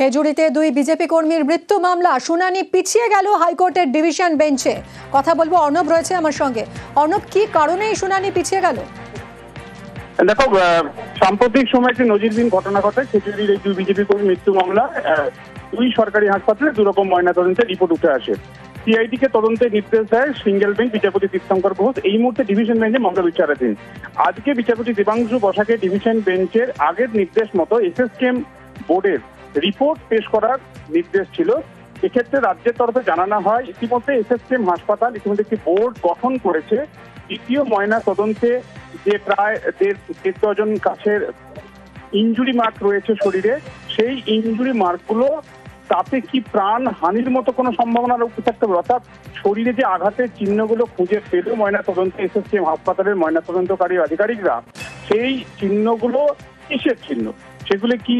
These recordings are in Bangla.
খেজুরিতে দুই বিজেপি কর্মীর মৃত্যু মামলা শুনানি পিছিয়ে গেল হাইকোর্টের ডিভিশন বেঞ্চে। কথা বলবো, অর্ণব রয়েছে আমার সঙ্গে। অর্ণব, কি কারণে এই শুনানি পিছিয়ে গেল? দেখো, সাম্প্রতিক সময় একটি নজিরবিহীন ঘটনা ঘটে। খেজুরির এই দুই বিজেপি কর্মীর মৃত্যু মামলা দুই সরকারি হাসপাতালে দুরকম ময়নাতদন্তের রিপোর্ট উঠে আসে। সিআইডি কে তদন্তের নির্দেশ দেয় সিঙ্গেল বেঞ্চ বিচারপতি তীর্থঙ্কর ঘোষ। এই মুহূর্তে ডিভিশন বেঞ্চে মামলা বিচারাধীন। আজকে বিচারপতি দেবাংশু বসাকের ডিভিশন বেঞ্চের আগের নির্দেশ মতো এসএসকেএম বোর্ডের রিপোর্ট পেশ করার নির্দেশ ছিল। এক্ষেত্রে রাজ্যের তরফে জানানো হয়, ইতিমধ্যে এসএসকেএম হাসপাতাল ইতিমধ্যে একটি বোর্ড গঠন করেছে। দ্বিতীয় ময়না তদন্তে যে প্রায় দেড় ডজন কাছের ইনজুরি মার্ক রয়েছে শরীরে, সেই ইনজুরি মার্কগুলো তাতে কি প্রাণ হানির মতো কোনো সম্ভাবনা রয়েছে থাকতে পারে? অর্থাৎ শরীরে যে আঘাতের চিহ্নগুলো খুঁজে পেল ময়না তদন্তে এসএসকেএম হাসপাতালের ময়না তদন্তকারী আধিকারিকরা, সেই চিহ্নগুলো কিসের চিহ্ন? সেগুলো কি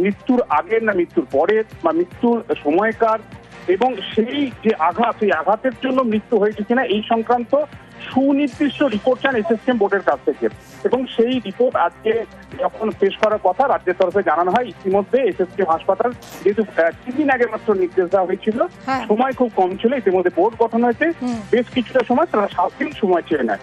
মৃত্যুর আগের না মৃত্যুর পরের বা মৃত্যুর সময়কার, এবং সেই যে আঘাত, সেই আঘাতের জন্য মৃত্যু হয়েছে কিনা, এই সংক্রান্ত সুনির্দিষ্ট রিপোর্ট চান এসএসকেএম বোর্ডের কাছ থেকে। এবং সেই রিপোর্ট আজকে যখন পেশ করার কথা রাজ্যের তরফে জানানো হয়, ইতিমধ্যে এসএসকেএম হাসপাতাল যেহেতু 3 দিন আগে মাত্র নির্দেশ দেওয়া হয়েছিল, সময় খুব কম ছিল, ইতিমধ্যে বোর্ড গঠন হয়েছে, বেশ কিছুটা সময় তারা 7 দিন সময় চেয়ে নেয়।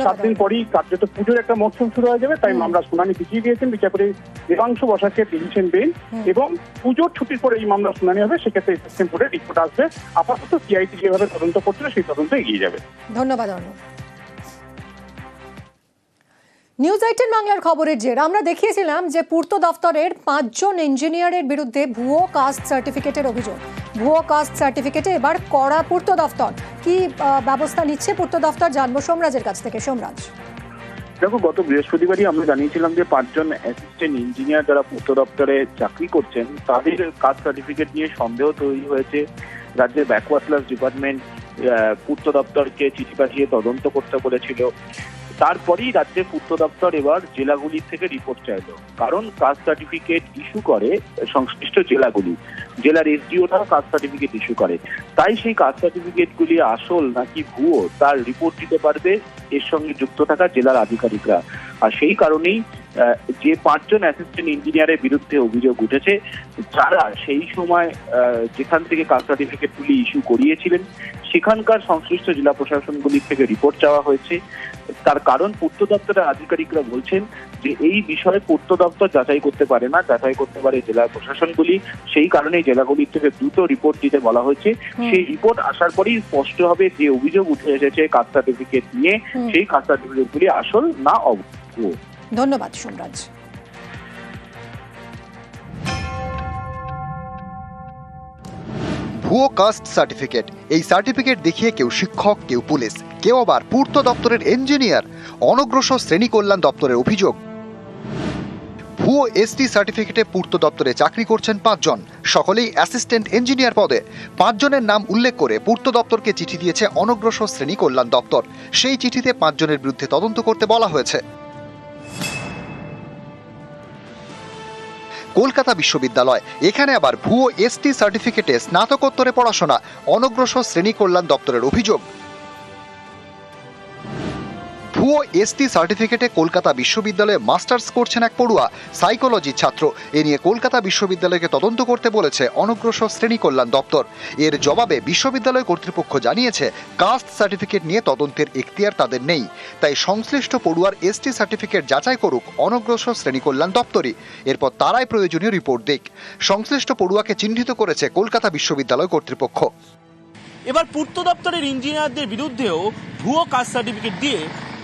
7 দিন পরেই কার্যত পুজোর একটা মরশুম শুরু হয়ে যাবে, তাই মামলা শুনানি পিছিয়ে দিয়েছেন বিচারপতি দেবাংশু বসাকের ডিভিশন বেঞ্চ। এবং পুজোর ছুটির পরে এই মামলা শুনানি হবে, সেক্ষেত্রে এসএসকেএম বোর্ডের রিপোর্ট আসবে। আপাতত সিআইডি যেভাবে তদন্ত করছিল সেই তদন্ত এগিয়ে যাবে। ধন্যবাদ অর্ণব। নিউজ 18 বাংলার খবরের জের আমরা দেখিয়েছিলাম যে পূর্ত দফতরের 5 জন ইঞ্জিনিয়ারের বিরুদ্ধে ভুয়ো কাস্ট সার্টিফিকেটের অভিযোগ। ভুয়ো কাস্ট সার্টিফিকেটে এবার কড়া পূর্ত দফতর। কি ব্যবস্থা নিচ্ছে পূর্ত দফতর, জানবো সোমরাজের কাছ থেকে। সোমরাজ, দেখো, গত বৃহস্পতিবারই আমরা জানিয়েছিলাম যে 5 জন অ্যাসিস্ট্যান্ট ইঞ্জিনিয়ার যারা পূর্ত দপ্তরে চাকরি করছেন তাদের কাস্ট সার্টিফিকেট নিয়ে সন্দেহ তৈরি হয়েছে। রাজ্যের ব্যাকওয়ার্ড ক্লাস ডিপার্টমেন্ট পূর্ত দপ্তরকে চিঠি পাঠিয়ে তদন্ত করতে বলেছিল। তারপরেই রাজ্যের পূর্ত দপ্তর এবার জেলাগুলির থেকে রিপোর্ট চাইল, কারণ কাস্ট সার্টিফিকেট ইস্যু করে সংশ্লিষ্ট জেলাগুলি, জেলার এসডিওটাও কাস্ট সার্টিফিকেট ইস্যু করে। তাই সেই কাস্ট সার্টিফিকেটগুলি আসল নাকি ভুয়ো তার রিপোর্ট দিতে পারবে এর সঙ্গে যুক্ত থাকা জেলার আধিকারিকরা। আর সেই কারণেই যে 5 জন অ্যাসিস্ট্যান্ট ইঞ্জিনিয়ারের বিরুদ্ধে অভিযোগ উঠেছে, যারা সেই সময় যেখান থেকে কাস্ট সার্টিফিকেটগুলি ইস্যু করিয়েছিলেন সেখানকার সংশ্লিষ্ট জেলা প্রশাসনগুলির থেকে রিপোর্ট চাওয়া হয়েছে। তার কারণ পূর্ত দপ্তরের আধিকারিকরা বলছেন যে এই বিষয়ে পূর্ত দপ্তর যাচাই করতে পারে না, যাচাই করতে পারে জেলা প্রশাসনগুলি। সেই কারণে জেলাগুলির থেকে দ্রুত রিপোর্ট দিতে বলা হয়েছে। সেই রিপোর্ট আসার পরেই স্পষ্ট হবে যে অভিযোগ উঠে এসেছে কাস্ট সার্টিফিকেট নিয়ে, সেই কাস্ট সার্টিফিকেটগুলি আসল না অভুয়ো। ধন্যবাদ সোমরাজ। ভুয়ো কাস্ট সার্টিফিকেট, এই সার্টিফিকেট দেখিয়ে কেউ শিক্ষক, কেউ পুলিশ, কেউ আবার পূর্ত দপ্তরের ইঞ্জিনিয়ার। অনগ্রসর শ্রেণী কল্যাণ দপ্তরের অভিযোগ, ভুয়ো এসটি সার্টিফিকেটে পূর্ত দপ্তরে চাকরি করছেন 5 জন, সকলেই অ্যাসিস্ট্যান্ট ইঞ্জিনিয়ার পদে। 5 জনের নাম উল্লেখ করে পূর্ত দপ্তরকে চিঠি দিয়েছে অনগ্রসর শ্রেণী কল্যাণ দপ্তর। সেই চিঠিতে 5 জনের বিরুদ্ধে তদন্ত করতে বলা হয়েছে। কলকাতা বিশ্ববিদ্যালয়, এখানে আবার ভুয়ো এসটি সার্টিফিকেটে স্নাতকোত্তরে পড়াশোনা। অনগ্রসর শ্রেণী কল্যাণ দপ্তরের অভিযোগ, ভুয়ো এসটি সার্টিফিকেটে কলকাতা বিশ্ববিদ্যালয়ে মাস্টার্স করছেন এক পড়ুয়া, সাইকোলজির ছাত্র। এ নিয়ে কলকাতা বিশ্ববিদ্যালয়কে তদন্ত করতে বলেছে অনগ্রসর শ্রেণী কল্যাণ দপ্তর। এর জবাবে বিশ্ববিদ্যালয় কর্তৃপক্ষ জানিয়েছে কাস্ট সার্টিফিকেট নিয়ে তদন্তের এখতিয়ার তাদের নেই, তাই সংশ্লিষ্ট পড়ুয়ার এসটি সার্টিফিকেট যাচাই করুক অনগ্রসর শ্রেণী কল্যাণ দপ্তরই। এরপর তারাই প্রয়োজনীয় রিপোর্ট দিক। সংশ্লিষ্ট পড়ুয়াকে চিহ্নিত করেছে কলকাতা বিশ্ববিদ্যালয় কর্তৃপক্ষ। এবার পূর্ত দপ্তরের ইঞ্জিনিয়ারদের বিরুদ্ধেও ভুয়ো কাস্ট সার্টিফিকেট দিয়ে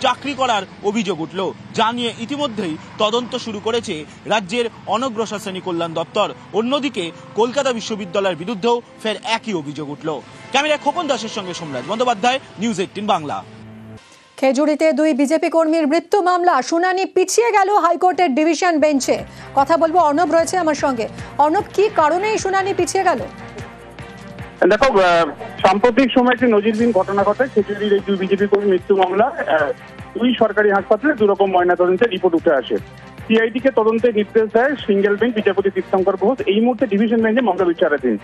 চাকরি করার অভিযোগ উঠল, যা নিয়ে ইতিমধ্যেই তদন্ত শুরু করেছে রাজ্যের অনগ্রসর শ্রেণী কল্যাণ দপ্তর। অন্যদিকে কলকাতা বিশ্ববিদ্যালয়ের বিরুদ্ধেও ফের একই অভিযোগ উঠল। ক্যামেরায় খোকন দাসের সঙ্গে সোমরাজ বন্দ্যোপাধ্যায়, নিউজ 18 বাংলা। খেজুরিতে দুই বিজেপি কর্মীর মৃত্যু মামলা শুনানি পিছিয়ে গেল হাইকোর্টের ডিভিশন বেঞ্চে। কথা বলবো, অর্ণব রয়েছে আমার সঙ্গে। অর্ণব, কি কারণে এই শুনানি পিছিয়ে গেল? দেখো, সাম্প্রতিক সময় একটি নজিরবিহীন ঘটনা ঘটে। খেজুরির এই দুই বিজেপি কর্মীর মৃত্যু মামলা দুই সরকারি হাসপাতালে দুরকম ময়নাতদন্তের রিপোর্ট উঠে আসে। সিআইডি কে তদন্তের নির্দেশ দেয় সিঙ্গেল বেঞ্চ বিচারপতি তীর্থঙ্কর ঘোষ। এই মুহূর্তে ডিভিশন বেঞ্চে মামলা বিচারাধীন।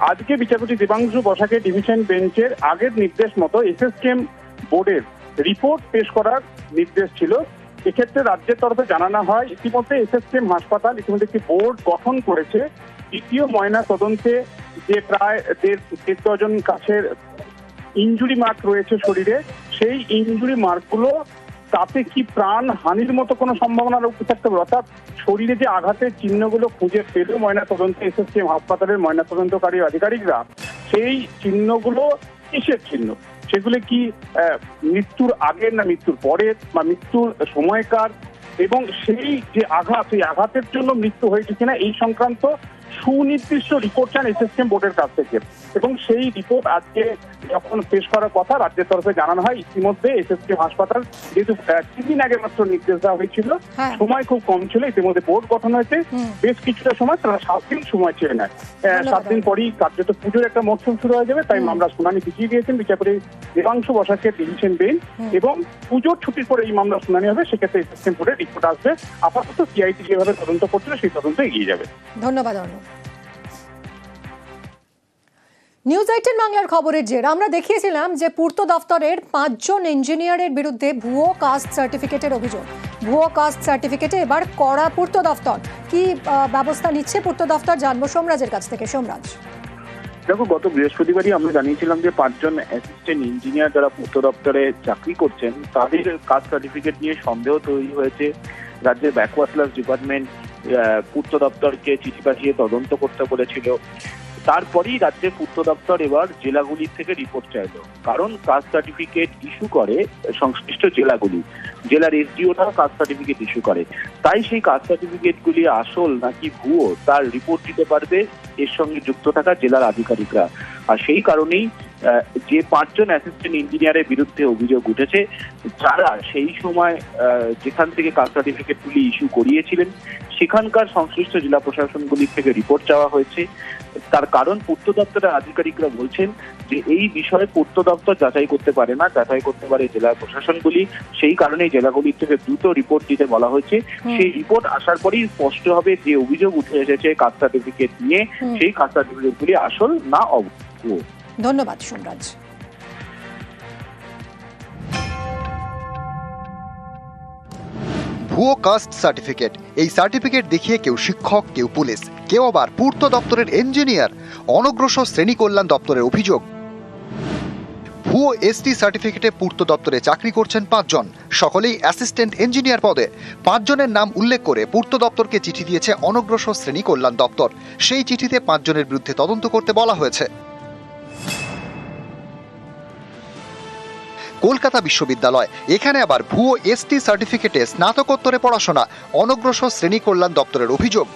আজকে বিচারপতি দেবাংশু বসাকের ডিভিশন বেঞ্চের আগের নির্দেশ মতো এসএসকেএম বোর্ডের রিপোর্ট পেশ করার নির্দেশ ছিল। এক্ষেত্রে রাজ্যের তরফে জানানো হয়, ইতিমধ্যে এসএসকেএম হাসপাতাল ইতিমধ্যে একটি বোর্ড গঠন করেছে। দ্বিতীয় ময়না তদন্তে যে প্রায় দেড় ডজন কাছের ইনজুরি মার্ক রয়েছে শরীরে, সেই ইনজুরি মার্কগুলো তাতে কি প্রাণ হানির মতো কোনো সম্ভাবনা থাকতে পারে? অর্থাৎ শরীরে যে আঘাতের চিহ্নগুলো খুঁজে পেল ময়না তদন্তে এসএসকেএম হাসপাতালের ময়না তদন্তকারী আধিকারিকরা, সেই চিহ্নগুলো কিসের চিহ্ন? সেগুলো কি মৃত্যুর আগের না মৃত্যুর পরের বা মৃত্যুর সময়কার, এবং সেই যে আঘাত, সেই আঘাতের জন্য মৃত্যু হয়েছে কিনা এই সংক্রান্ত সুনির্দিষ্ট রিপোর্ট চান এসএসকেএম বোর্ডের কাছ থেকে। এবং সেই রিপোর্ট আজকে যখন পেশ করার কথা রাজ্যের তরফে জানানো হয়, ইতিমধ্যে এসএসকেএম হাসপাতাল যেহেতু 3 দিন আগে মাত্র নির্দেশ দেওয়া হয়েছিল, সময় খুব কম ছিল, ইতিমধ্যে বোর্ড গঠন হয়েছে, বেশ কিছুটা সময় তারা 7 দিন সময় চেয়ে নেয়। 7 দিন পরেই কার্যত পুজোর একটা মরশুম শুরু হয়ে যাবে, তাই মামলার শুনানি পিছিয়ে দিয়েছেন বিচারপতি দেবাংশু বসাকের ডিভিশন বেঞ্চ, এবং পুজোর ছুটির পরে এই মামলার শুনানি হবে। সেক্ষেত্রে এসএসকেএম বোর্ডের রিপোর্ট আসবে। আপাতত সিআইটি যেভাবে তদন্ত করছিল সেই তদন্ত এগিয়ে যাবে। ধন্যবাদ অর্ণব। নিউজ 18 বাংলার খবরের জের আমরা দেখিয়েছিলাম যে পূর্ত দফতরের 5 জন ইঞ্জিনিয়ারের বিরুদ্ধে ভুয়ো কাস্ট সার্টিফিকেটের অভিযোগ। ভুয়ো কাস্ট সার্টিফিকেটে এবার কড়া পূর্ত দফতর। কি ব্যবস্থা নিচ্ছে পূর্ত দফতর, জানবো সোমরাজের কাছ থেকে। সোমরাজ, দেখো, গত বৃহস্পতিবারই আমরা জানিয়েছিলাম যে 5 জন অ্যাসিস্ট্যান্ট ইঞ্জিনিয়ার যারা পূর্ত দপ্তরে চাকরি করছেন তাদের কাস্ট সার্টিফিকেট নিয়ে সন্দেহ তৈরি হয়েছে। রাজ্যের ব্যাকওয়ার্ড ক্লাস ডিপার্টমেন্ট পূর্ত দপ্তরকে চিঠি পাঠিয়ে তদন্ত করতে বলেছিল। তারপরেই রাজ্যের পূর্ত দপ্তর এবার জেলাগুলির থেকে রিপোর্ট চাইল, কারণ কাস্ট সার্টিফিকেট ইস্যু করে সংশ্লিষ্ট জেলাগুলি, জেলার এসডিওটাও কাস্ট সার্টিফিকেট ইস্যু করে। তাই সেই কাস্ট সার্টিফিকেটগুলি আসল নাকি ভুয়ো তার রিপোর্ট দিতে পারবে এর সঙ্গে যুক্ত থাকা জেলার আধিকারিকরা। আর সেই কারণেই যে 5 জন অ্যাসিস্ট্যান্ট ইঞ্জিনিয়ারের বিরুদ্ধে অভিযোগ উঠেছে, যারা সেই সময় যেখান থেকে কাস্ট সার্টিফিকেটগুলি ইস্যু করিয়েছিলেন সেখানকার সংশ্লিষ্ট জেলা প্রশাসনগুলির থেকে রিপোর্ট চাওয়া হয়েছে। তার কারণ পূর্ত দপ্তরের আধিকারিকরা বলছেন যে এই বিষয়ে পূর্ত দপ্তর যাচাই করতে পারে না, যাচাই করতে পারে জেলা প্রশাসনগুলি। সেই কারণে জেলাগুলির থেকে দ্রুত রিপোর্ট দিতে বলা হয়েছে। সেই রিপোর্ট আসার পরেই স্পষ্ট হবে যে অভিযোগ উঠে এসেছে কাস্ট সার্টিফিকেট নিয়ে, সেই কাস্ট সার্টিফিকেটগুলি আসল না অভুয়ো। ধন্যবাদ সোমরাজ। ভুয়ো কাস্ট সার্টিফিকেট, এই সার্টিফিকেট দেখিয়ে কেউ শিক্ষক, কেউ পুলিশ, কেউ আবার পূর্ত দপ্তরের ইঞ্জিনিয়ার। অনগ্রসর শ্রেণী কল্যাণ দপ্তরের অভিযোগ, ভুয়ো এসটি সার্টিফিকেটে পূর্ত দপ্তরে চাকরি করছেন 5 জন, সকলেই অ্যাসিস্ট্যান্ট ইঞ্জিনিয়ার পদে। 5 জনের নাম উল্লেখ করে পূর্ত দপ্তরকে চিঠি দিয়েছে অনগ্রসর শ্রেণী কল্যাণ দপ্তর। সেই চিঠিতে 5 জনের বিরুদ্ধে তদন্ত করতে বলা হয়েছে। কলকাতা বিশ্ববিদ্যালয়, এখানে আবার ভুয়ো এসটি সার্টিফিকেটে স্নাতকোত্তরে পড়াশোনা। অনগ্রসর শ্রেণী কল্যাণ দপ্তরের অভিযোগ,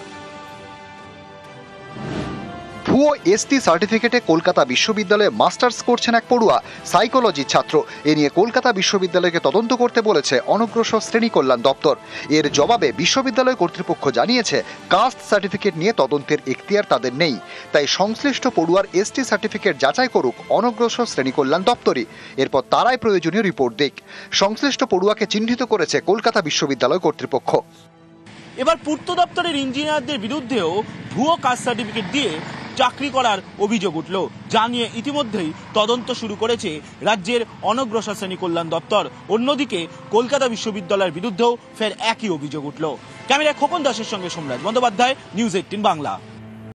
ভুয়ো এসটি সার্টিফিকেটে কলকাতা বিশ্ববিদ্যালয়ে মাস্টার্স করছেন এক পড়ুয়া, সাইকোলজির ছাত্র। এ নিয়ে কলকাতা বিশ্ববিদ্যালয়কে তদন্ত করতে বলেছে অনগ্রসর শ্রেণী কল্যাণ দপ্তর। এর জবাবে বিশ্ববিদ্যালয় কর্তৃপক্ষ জানিয়েছে কাস্ট সার্টিফিকেট নিয়ে তদন্তের এখতিয়ার তাদের নেই, তাই সংশ্লিষ্ট পড়ুয়ার এসটি সার্টিফিকেট যাচাই করুক অনগ্রসর শ্রেণী কল্যাণ দপ্তরই। এরপর তারাই প্রয়োজনীয় রিপোর্ট দিক। সংশ্লিষ্ট পড়ুয়াকে চিহ্নিত করেছে কলকাতা বিশ্ববিদ্যালয় কর্তৃপক্ষ। এবার পূর্ত দপ্তরের ইঞ্জিনিয়ারদের বিরুদ্ধেও ভুয়ো কাস্ট সার্টিফিকেট দিয়ে চাকরি করার অভিযোগ উঠল, যা নিয়ে ইতিমধ্যেই তদন্ত শুরু করেছে রাজ্যের অনগ্রসর শ্রেণী কল্যাণ দপ্তর। অন্যদিকে কলকাতা বিশ্ববিদ্যালয়ের বিরুদ্ধেও ফের একই অভিযোগ উঠল। ক্যামেরায় খোকন দাসের সঙ্গে সোমরাজ বন্দ্যোপাধ্যায়, নিউজ 18 বাংলা।